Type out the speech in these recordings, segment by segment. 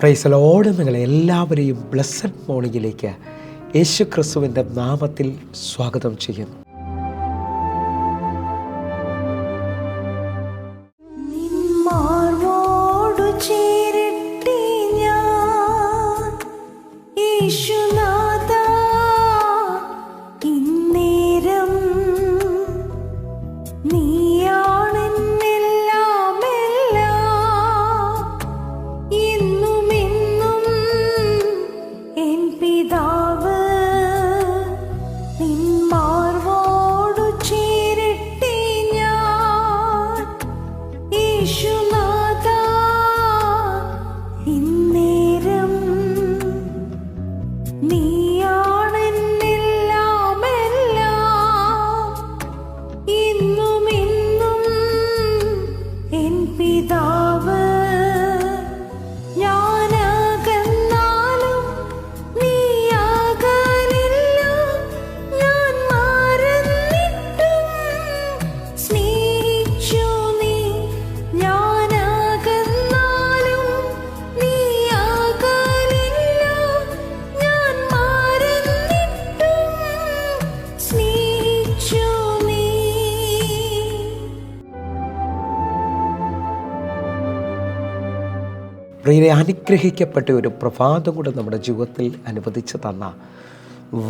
Praise Lord. നിങ്ങളെ എല്ലാവരെയും blessed മോർണിംഗിലേക്ക് യേശു ക്രിസ്തുവിൻ്റെ നാമത്തിൽ സ്വാഗതം ചെയ്യുന്നു. പ്രിയരെ, അനുഗ്രഹിക്കപ്പെട്ട ഒരു പ്രഭാതം കൂടെ നമ്മുടെ ജീവിതത്തിൽ അനുവദിച്ച് തന്ന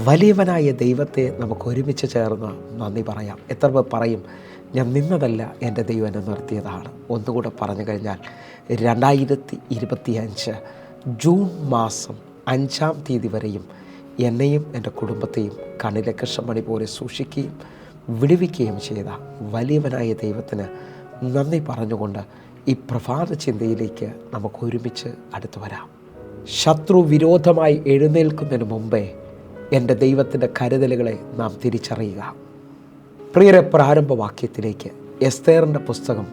വലിയവനായ ദൈവത്തെ നമുക്ക് ഒരുമിച്ച് ചേർന്ന് നന്ദി പറയാം. എത്ര പേർ പറയും, ഞാൻ നിന്നതല്ല എൻ്റെ ദൈവം എന്നെ നിർത്തിയതാണ്? ഒന്നുകൂടെ പറഞ്ഞു കഴിഞ്ഞാൽ 2025 ജൂൺ മാസം 5-ാം തീയതി വരെയും എന്നെയും എൻ്റെ കുടുംബത്തെയും കണ്ണിലെ കൃഷ്ണമണി പോലെ സൂക്ഷിക്കുകയും വിടുവിക്കുകയും ചെയ്ത വലിയവനായ ദൈവത്തിന് നന്ദി പറഞ്ഞുകൊണ്ട് ഈ പ്രഭാത ചിന്തയിലേക്ക് നമുക്ക് ഒരുമിച്ച് അടുത്തു വരാം. ശത്രു വിരോധമായി എഴുന്നേൽക്കുന്നതിന് മുമ്പേ എൻ്റെ ദൈവത്തിൻ്റെ കരുതലുകളെ നാം തിരിച്ചറിയുക. പ്രിയരെ, പ്രാരംഭവാക്യത്തിലേക്ക് എസ്തേറിൻ്റെ പുസ്തകം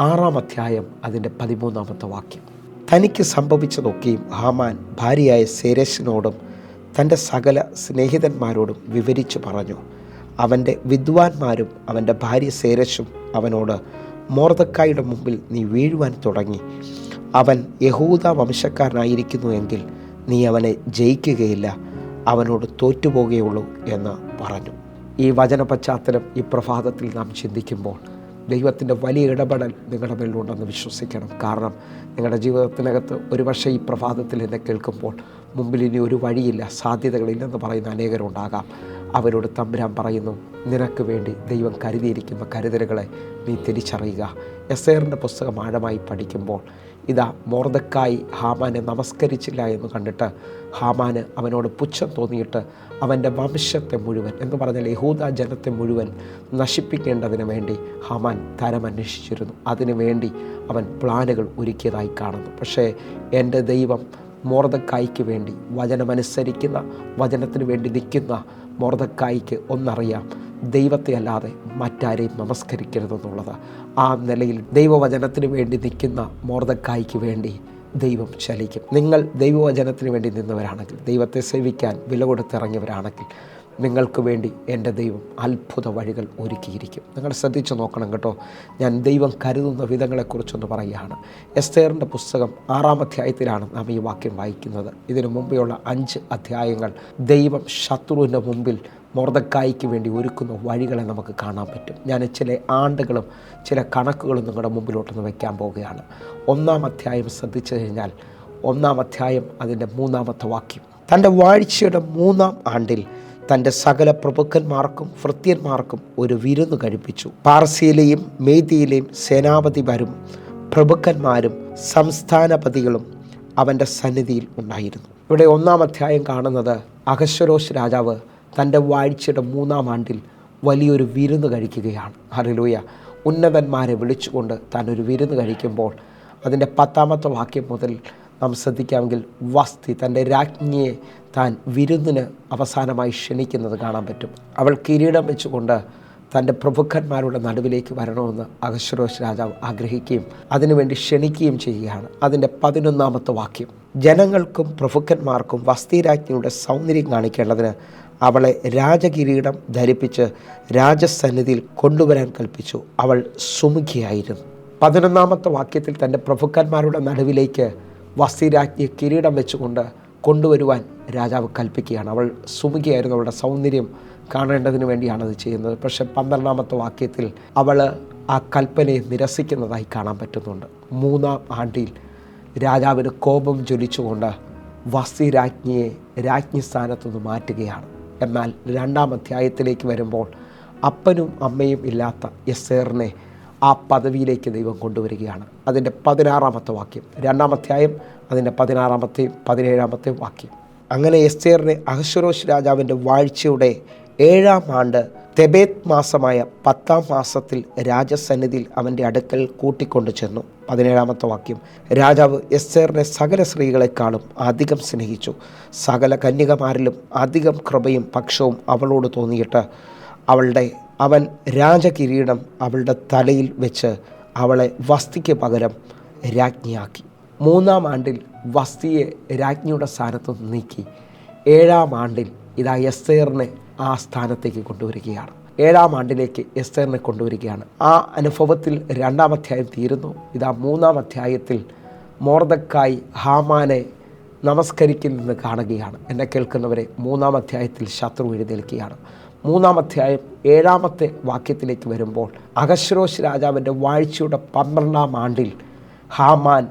6-ാം അധ്യായം അതിൻ്റെ 13-ാമത്തെ വാക്യം. തനിക്ക് സംഭവിച്ചതൊക്കെയും ഹാമാൻ ഭാര്യയായ സേരെശിനോടും തൻ്റെ സകല സ്നേഹിതന്മാരോടും വിവരിച്ചു പറഞ്ഞു. അവൻ്റെ വിദ്വാൻമാരും അവൻ്റെ ഭാര്യ സേരെശും അവനോട്, മൊർദെഖായിയുടെ മുമ്പിൽ നീ വീഴുവാൻ തുടങ്ങി. അവൻ യഹൂദ വംശക്കാരനായിരിക്കുന്നു എങ്കിൽ നീ അവനെ ജയിക്കുകയില്ല, അവനോട് തോറ്റുപോകുകയുള്ളൂ എന്ന് പറഞ്ഞു. ഈ വചന പശ്ചാത്തലം ഈ പ്രഭാതത്തിൽ നാം ചിന്തിക്കുമ്പോൾ ദൈവത്തിൻ്റെ വലിയ ഇടപെടൽ നിങ്ങളുടെ മേലുണ്ടെന്ന് വിശ്വസിക്കണം. കാരണം നിങ്ങളുടെ ജീവിതത്തിനകത്ത് ഒരുപക്ഷെ ഈ പ്രഭാതത്തിൽ എന്നെ കേൾക്കുമ്പോൾ മുമ്പിൽ ഇനി ഒരു വഴിയില്ല, സാധ്യതകളില്ലെന്ന് പറയുന്ന അനേകരുണ്ടാകാം. അവരോട് തമ്പുരാൻ പറയുന്നു, നിനക്ക് വേണ്ടി ദൈവം കരുതിയിരിക്കുന്ന കരുതലുകളെ നീ തിരിച്ചറിയുക. എസ്തേറിൻ്റെ പുസ്തകം ആഴമായി പഠിക്കുമ്പോൾ ഇതാ മൊർദെഖായി ഹാമാനെ നമസ്കരിച്ചില്ല എന്ന് കണ്ടിട്ട് ഹാമാന് അവനോട് പുച്ഛം തോന്നിയിട്ട് അവൻ്റെ വംശത്തെ മുഴുവൻ എന്ന് പറഞ്ഞാൽ യഹൂദ ജനത്തെ മുഴുവൻ നശിപ്പിക്കേണ്ടതിന് വേണ്ടി ഹാമാൻ തരമന്വേഷിച്ചിരുന്നു. അതിനുവേണ്ടി അവൻ പ്ലാനുകൾ ഒരുക്കിയതായി കാണുന്നു. പക്ഷേ എൻ്റെ ദൈവം മൊർദെഖായിക്ക് വേണ്ടി, വചനമനുസരിക്കുന്ന, വചനത്തിന് വേണ്ടി നിൽക്കുന്ന മൊർദെഖായിക്ക് ഒന്നറിയാം, ദൈവത്തെ അല്ലാതെ മറ്റാരെയും നമസ്കരിക്കരുതെന്നുള്ളത്. ആ നിലയിൽ ദൈവവചനത്തിന് വേണ്ടി നിൽക്കുന്ന മൊർദെഖായിക്ക് വേണ്ടി ദൈവം ചലിക്കും. നിങ്ങൾ ദൈവവചനത്തിന് വേണ്ടി നിന്നവരാണെങ്കിൽ, ദൈവത്തെ സേവിക്കാൻ വില കൊടുത്തിറങ്ങിയവരാണെങ്കിൽ, നിങ്ങൾക്ക് വേണ്ടി എൻ്റെ ദൈവം അത്ഭുത വഴികൾ ഒരുക്കിയിരിക്കും. നിങ്ങൾ ശ്രദ്ധിച്ചു നോക്കണം കേട്ടോ. ഞാൻ ദൈവം കരുതുന്ന വിധങ്ങളെക്കുറിച്ചൊന്ന് പറയുകയാണ്. എസ്തേറിൻ്റെ പുസ്തകം 6-ാം അധ്യായത്തിലാണ് നാം ഈ വാക്യം വായിക്കുന്നത്. ഇതിനു മുമ്പെയുള്ള 5 അധ്യായങ്ങൾ ദൈവം ശത്രുവിൻ്റെ മുമ്പിൽ മൊർദെഖായിക്ക് വേണ്ടി ഒരുക്കുന്ന വഴികളെ നമുക്ക് കാണാൻ പറ്റും. ഞാൻ ചില ആണ്ടുകളും ചില കണക്കുകളും നിങ്ങളുടെ മുമ്പിലോട്ടൊന്ന് വയ്ക്കാൻ പോവുകയാണ്. 1-ാം അധ്യായം ശ്രദ്ധിച്ചു കഴിഞ്ഞാൽ 1-ാം അധ്യായം അതിൻ്റെ 3-ാമത്തെ വാക്യം. തൻ്റെ വാഴ്ചയുടെ 3-ാം ആണ്ടിൽ തൻ്റെ സകല പ്രഭുക്കന്മാർക്കും ഭൃത്യന്മാർക്കും ഒരു വിരുന്ന് കഴിപ്പിച്ചു. പാർസിയിലെയും മേദിയിലെയും സേനാപതിമാരും പ്രഭുക്കന്മാരും സംസ്ഥാനപതികളും അവൻ്റെ സന്നിധിയിൽ ഉണ്ടായിരുന്നു. ഇവിടെ 1-ാം അധ്യായം കാണുന്നത് അഹശ്വേരോശ് രാജാവ് തൻ്റെ വാഴ്ചയുടെ 3-ാം ആണ്ടിൽ വലിയൊരു വിരുന്ന് കഴിക്കുകയാണ്. ഹല്ലേലൂയ. ഉന്നതന്മാരെ വിളിച്ചുകൊണ്ട് താൻ ഒരു വിരുന്ന് കഴിക്കുമ്പോൾ അതിൻ്റെ 10-ാമത്തെ വാക്യം മുതൽ നാം ശ്രദ്ധിക്കാമെങ്കിൽ വസ്തി തൻ്റെ രാജ്ഞിയെ താൻ വിരുന്നിന് അവസാനമായി ക്ഷണിക്കുന്നത് കാണാൻ പറ്റും. അവൾ കിരീടം വെച്ചുകൊണ്ട് തൻ്റെ പ്രഭുക്കന്മാരുടെ നടുവിലേക്ക് വരണമെന്ന് അഹശ്വേരോശ് രാജാവ് ആഗ്രഹിക്കുകയും അതിനുവേണ്ടി ക്ഷണിക്കുകയും ചെയ്യുകയാണ്. അതിൻ്റെ 11-ാമത്തെ വാക്യം. ജനങ്ങൾക്കും പ്രഭുക്കന്മാർക്കും വസ്തി രാജ്ഞിയുടെ സൗന്ദര്യം കാണിക്കേണ്ടതിന് അവളെ രാജകിരീടം ധരിപ്പിച്ച് രാജസന്നിധിയിൽ കൊണ്ടുവരാൻ കൽപ്പിച്ചു. അവൾ സുമുഖിയായിരുന്നു. 11-ാമത്തെ വാക്യത്തിൽ തൻ്റെ പ്രഭുക്കന്മാരുടെ നടുവിലേക്ക് വസ്തിരാജ്ഞിയെ കിരീടം വെച്ചുകൊണ്ട് കൊണ്ടുവരുവാൻ രാജാവ് കൽപ്പിക്കുകയാണ്. അവൾ സുമുഖിയായിരുന്നു. അവളുടെ സൗന്ദര്യം കാണേണ്ടതിന് വേണ്ടിയാണ് അത് ചെയ്യുന്നത്. പക്ഷേ 12-ാമത്തെ വാക്യത്തിൽ അവൾ ആ കൽപ്പനയെ നിരസിക്കുന്നതായി കാണാൻ പറ്റുന്നുണ്ട്. 3-ാം ആണ്ടിൽ രാജാവിന് കോപം ജ്വലിച്ചുകൊണ്ട് വസ്തിരാജ്ഞിയെ രാജ്ഞി സ്ഥാനത്തുനിന്ന് മാറ്റുകയാണ്. എന്നാൽ 2-ാം അധ്യായത്തിലേക്ക് വരുമ്പോൾ അപ്പനും അമ്മയും ഇല്ലാത്ത എസ്തേറിനെ ആ പദവിയിലേക്ക് ദൈവം കൊണ്ടുവരികയാണ്. അതിൻ്റെ 16-ാമത്തെ വാക്യം, 2-ാം അധ്യായം അതിൻ്റെ 16-ാമത്തെയും 17-ാമത്തെയും വാക്യം. അങ്ങനെ എസ്തേറിനെ അഹശ്വേരോശ് രാജാവിൻ്റെ വാഴ്ചയുടെ 7-ാം ആണ്ട് തെബേത്ത് മാസമായ 10-ാം മാസത്തിൽ രാജസന്നിധിയിൽ അവൻ്റെ അടുക്കൽ കൂട്ടിക്കൊണ്ടു ചെന്നു. 17-ാമത്തെ വാക്യം, രാജാവ് എസ്തേറിനെ സകല സ്ത്രീകളെക്കാളും അധികം സ്നേഹിച്ചു. സകല കന്യകമാരിലും അധികം കൃപയും പക്ഷവും അവളോട് തോന്നിയിട്ട് അവൻ രാജകിരീടം അവളുടെ തലയിൽ വെച്ച് അവളെ വസ്തിക്ക് പകരം രാജ്ഞിയാക്കി. 3-ാം ആണ്ടിൽ വസ്തിയെ രാജ്ഞിയുടെ സ്ഥാനത്ത് നീക്കി 7-ാം ആണ്ടിൽ ഇതാ എസ്തേറിനെ ആ സ്ഥാനത്തേക്ക് കൊണ്ടുവരികയാണ്. 7-ാം ആണ്ടിലേക്ക് എസ്തേറിനെ കൊണ്ടുവരികയാണ്. ആ അനുഭവത്തിൽ 2-ാം അധ്യായം തീരുന്നു. ഇതാ 3-ാം അധ്യായത്തിൽ മൊർദെഖായി ഹാമാനെ നമസ്കരിക്കുന്നത് കാണുകയാണ്. എന്നെ കേൾക്കുന്നവരെ, 3-ാം അധ്യായത്തിൽ ശത്രു എഴുന്നേൽക്കുകയാണ്. 3-ാം അധ്യായം 7-ാമത്തെ വാക്യത്തിലേക്ക് വരുമ്പോൾ അഹശ്വേരോശ് രാജാവിൻ്റെ വാഴ്ചയുടെ 12-ാം ആണ്ടിൽ ഹാമാൻ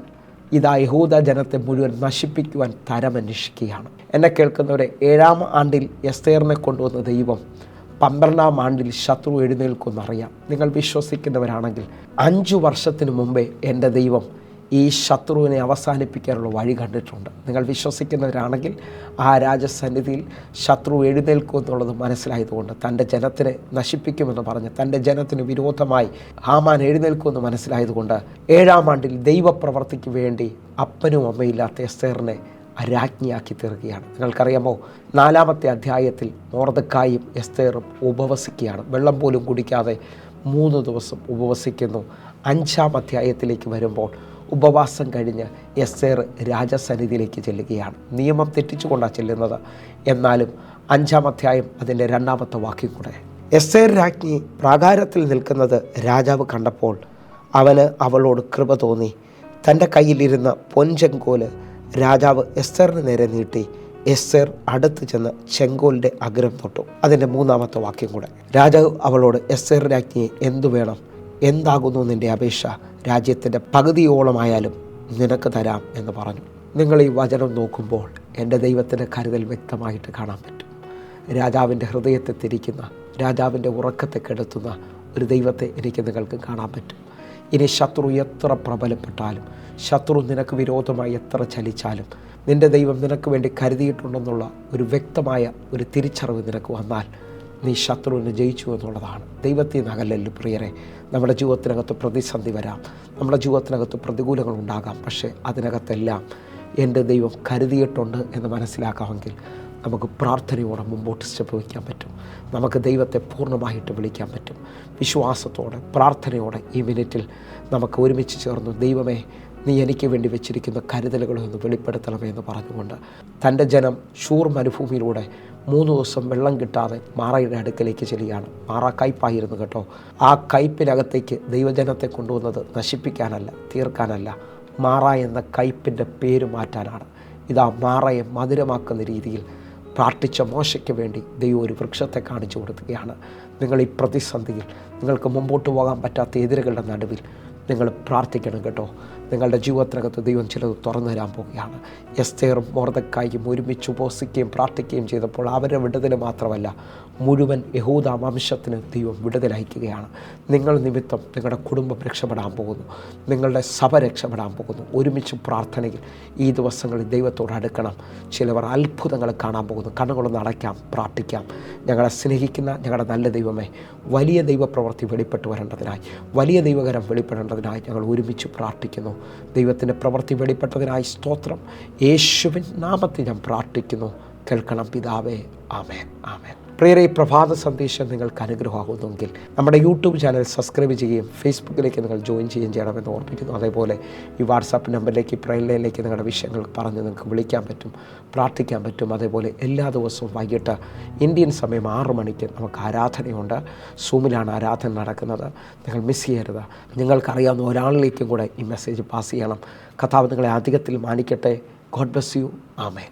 ഇതാ യഹൂദ ജനത്തെ മുഴുവൻ നശിപ്പിക്കുവാൻ തരമന്വേഷിക്കുകയാണ്. എന്നെ കേൾക്കുന്നവരെ, 7-ാം ആണ്ടിൽ എസ്തേറിനെ കൊണ്ടുവന്ന ദൈവം 12-ാം ആണ്ടിൽ ശത്രു എഴുന്നേൽക്കുമെന്നറിയാം. നിങ്ങൾ വിശ്വസിക്കുന്നവരാണെങ്കിൽ 5 വർഷത്തിന് മുമ്പേ എൻ്റെ ദൈവം ഈ ശത്രുവിനെ അവസാനിപ്പിക്കാനുള്ള വഴി കണ്ടിട്ടുണ്ട്. നിങ്ങൾ വിശ്വസിക്കുന്നവരാണെങ്കിൽ ആ രാജസന്നിധിയിൽ ശത്രു എഴുന്നേൽക്കും എന്നുള്ളത് മനസ്സിലായതുകൊണ്ട്, തൻ്റെ ജനത്തിനെ നശിപ്പിക്കുമെന്ന് പറഞ്ഞ് തൻ്റെ ജനത്തിന് വിരോധമായി ഹാമാൻ എഴുന്നേൽക്കുമെന്ന് മനസ്സിലായതുകൊണ്ട് 7-ാം ആണ്ടിൽ ദൈവപ്രവർത്തിക്ക് വേണ്ടി അപ്പനും അമ്മയില്ലാത്ത എസ്തേറിനെ രാജ്ഞിയാക്കി തീർക്കുകയാണ്. നിങ്ങൾക്കറിയാമോ, 4-ാമത്തെ അധ്യായത്തിൽ മൊർദെഖായും എസ്തേറും ഉപവസിക്കുകയാണ്. വെള്ളം പോലും കുടിക്കാതെ 3 ദിവസം ഉപവസിക്കുന്നു. 5-ാം അധ്യായത്തിലേക്ക് വരുമ്പോൾ ഉപവാസം കഴിഞ്ഞ് എസ്തേർ രാജസന്നിധിയിലേക്ക് ചെല്ലുകയാണ്. നിയമം തെറ്റിച്ചുകൊണ്ടാണ് ചെല്ലുന്നത്. എന്നാലും 5-ാം അധ്യായം അതിൻ്റെ 2-ാമത്തെ വാക്യം കൂടെ, എസ്തേർ രാജ്ഞി പ്രാകാരത്തിൽ നിൽക്കുന്നത് രാജാവ് കണ്ടപ്പോൾ അവന് അവളോട് കൃപ തോന്നി. തൻ്റെ കയ്യിലിരുന്ന പൊൻചെങ്കോല് രാജാവ് എസ്തേറിന് നേരെ നീട്ടി. എസ്തേർ അടുത്ത് ചെന്ന് ചെങ്കോലിൻ്റെ അഗ്രം തൊട്ടു. അതിൻ്റെ 3-ാമത്തെ വാക്യം കൂടെ, രാജാവ് അവളോട്, എസ്തേർ രാജ്ഞിയെ എന്തു വേണം? എന്താകുന്നു നിൻ്റെ അപേക്ഷ? രാജ്യത്തിൻ്റെ പകുതിയോളമായാലും നിനക്ക് തരാം എന്ന് പറഞ്ഞു. നിങ്ങൾ ഈ വചനം നോക്കുമ്പോൾ എൻ്റെ ദൈവത്തിൻ്റെ കരുതൽ വ്യക്തമായിട്ട് കാണാൻ പറ്റും. രാജാവിൻ്റെ ഹൃദയത്തെ തിരിക്കുന്ന, രാജാവിൻ്റെ ഉറക്കത്തെ കെടുത്തുന്ന ഒരു ദൈവത്തെ എനിക്ക് നിങ്ങൾക്ക് കാണാൻ പറ്റും. ഇനി ശത്രു എത്ര പ്രബലപ്പെട്ടാലും, ശത്രു നിനക്ക് വിരോധമായി എത്ര ചലിച്ചാലും, നിൻ്റെ ദൈവം നിനക്ക് വേണ്ടി കരുതിയിട്ടുണ്ടെന്നുള്ള ഒരു വ്യക്തമായ ഒരു തിരിച്ചറിവ് നിനക്ക് വന്നാൽ നീ ശത്രുവിനെ ജയിച്ചു എന്നുള്ളതാണ്. ദൈവത്തിൽ നിന്ന് അകലല്ല പ്രിയരെ. നമ്മുടെ ജീവിതത്തിനകത്ത് പ്രതിസന്ധി വരാം, നമ്മുടെ ജീവിതത്തിനകത്ത് പ്രതികൂലങ്ങൾ ഉണ്ടാകാം. പക്ഷേ അതിനകത്തെല്ലാം എൻ്റെ ദൈവം കരുതിയിട്ടുണ്ട് എന്ന് മനസ്സിലാക്കാമെങ്കിൽ നമുക്ക് പ്രാർത്ഥനയോടെ മുമ്പോട്ട് സ്റ്റെപ്പ് വയ്ക്കാൻ പറ്റും. നമുക്ക് ദൈവത്തെ പൂർണ്ണമായിട്ട് വിളിക്കാൻ പറ്റും. വിശ്വാസത്തോടെ, പ്രാർത്ഥനയോടെ ഈ മിനിറ്റിൽ നമുക്ക് ഒരുമിച്ച് ചേർന്ന്, ദൈവമേ, നീ എനിക്ക് വേണ്ടി വെച്ചിരിക്കുന്ന കരുതലുകളൊന്ന് വെളിപ്പെടുത്തണമേ എന്ന് പറഞ്ഞുകൊണ്ട് തൻ്റെ ജനം ഷൂർ മരുഭൂമിയിലൂടെ 3 ദിവസം വെള്ളം കിട്ടാതെ മാറയുടെ അടുക്കലേക്ക് ചെല്ലുകയാണ്. മാറ കയ്പായിരുന്നു കേട്ടോ. ആ കയ്പിനകത്തേക്ക് ദൈവജനത്തെ കൊണ്ടുവന്നത് നശിപ്പിക്കാനല്ല, തീർക്കാനല്ല, മാറ എന്ന കയ്പിൻ്റെ പേര് മാറ്റാനാണ്. ഇതാ മാറയെ മധുരമാക്കുന്ന രീതിയിൽ പ്രാർത്ഥിച്ച മോശയ്ക്ക് വേണ്ടി ദൈവം ഒരു വൃക്ഷത്തെ കാണിച്ചു കൊടുക്കുകയാണ്. നിങ്ങൾ ഈ പ്രതിസന്ധിയിൽ, നിങ്ങൾക്ക് മുമ്പോട്ട് പോകാൻ പറ്റാത്ത എതിരുകളുടെ നടുവിൽ നിങ്ങൾ പ്രാർത്ഥിക്കണം കേട്ടോ. നിങ്ങളുടെ ജീവിതത്തിനകത്ത് ദൈവം ചിലത് തുറന്നു തരാൻ പോവുകയാണ്. എസ്തേറും മൊർദെഖായും ഒരുമിച്ച് ഉപവസിക്കുകയും പ്രാർത്ഥിക്കുകയും ചെയ്തപ്പോൾ അവരുടെ വിടുതൽ മാത്രമല്ല, മുഴുവൻ യഹൂദ വംശത്തിന് ദൈവം വിടുതലയക്കുകയാണ്. നിങ്ങൾ നിമിത്തം നിങ്ങളുടെ കുടുംബം രക്ഷപ്പെടാൻ പോകുന്നു, നിങ്ങളുടെ സഭ രക്ഷപ്പെടാൻ പോകുന്നു. ഒരുമിച്ച് പ്രാർത്ഥനയിൽ ഈ ദിവസങ്ങളിൽ ദൈവത്തോട് അടുക്കണം. ചിലവർ അത്ഭുതങ്ങൾ കാണാൻ പോകുന്നു. കണ്ണുകളൊന്ന് അടയ്ക്കാം, പ്രാർത്ഥിക്കാം. ഞങ്ങളെ സ്നേഹിക്കുന്ന ഞങ്ങളുടെ നല്ല ദൈവമേ, വലിയ ദൈവപ്രവൃത്തി വെളിപ്പെട്ട് വരേണ്ടതിനായി, വലിയ ദൈവകരം വെളിപ്പെടേണ്ടതിനായി ഞങ്ങൾ ഒരുമിച്ച് പ്രാർത്ഥിക്കുന്നു. ദൈവത്തിൻ്റെ പ്രവൃത്തി വെളിപ്പെട്ടതിനായി സ്തോത്രം. യേശുവിൻ നാമത്തിൽ ഞാൻ പ്രാർത്ഥിക്കുന്നു. കേൾക്കണം പിതാവേ. ആമേൻ, ആമേൻ. പ്രിയരെ, ഈ പ്രഭാത സന്ദേശം നിങ്ങൾക്ക് അനുഗ്രഹമാകുന്നെങ്കിൽ നമ്മുടെ യൂട്യൂബ് ചാനൽ സബ്സ്ക്രൈബ് ചെയ്യുകയും ഫേസ്ബുക്കിലേക്ക് നിങ്ങൾ ജോയിൻ ചെയ്യുകയും ചെയ്യണമെന്ന് ഓർമ്മിക്കുന്നു. അതേപോലെ ഈ വാട്സാപ്പ് നമ്പറിലേക്ക് പ്രയർ ലൈനിലേക്ക് നിങ്ങളുടെ വിഷയങ്ങൾ പറഞ്ഞ് നിങ്ങൾക്ക് വിളിക്കാൻ പറ്റും, പ്രാർത്ഥിക്കാൻ പറ്റും. അതേപോലെ എല്ലാ ദിവസവും വൈകിട്ട് ഇന്ത്യൻ സമയം 6 മണിക്ക് നമുക്ക് ആരാധനയുണ്ട്. സൂമിലാണ് ആരാധന നടക്കുന്നത്. നിങ്ങൾ മിസ് ചെയ്യരുത്. നിങ്ങൾക്കറിയാവുന്ന ഒരാളിലേക്കും കൂടെ ഈ മെസ്സേജ് പാസ് ചെയ്യണം. കർത്താവ് നിങ്ങളെ അധികത്തിൽ മാനിക്കട്ടെ. God bless you. ആമേൻ.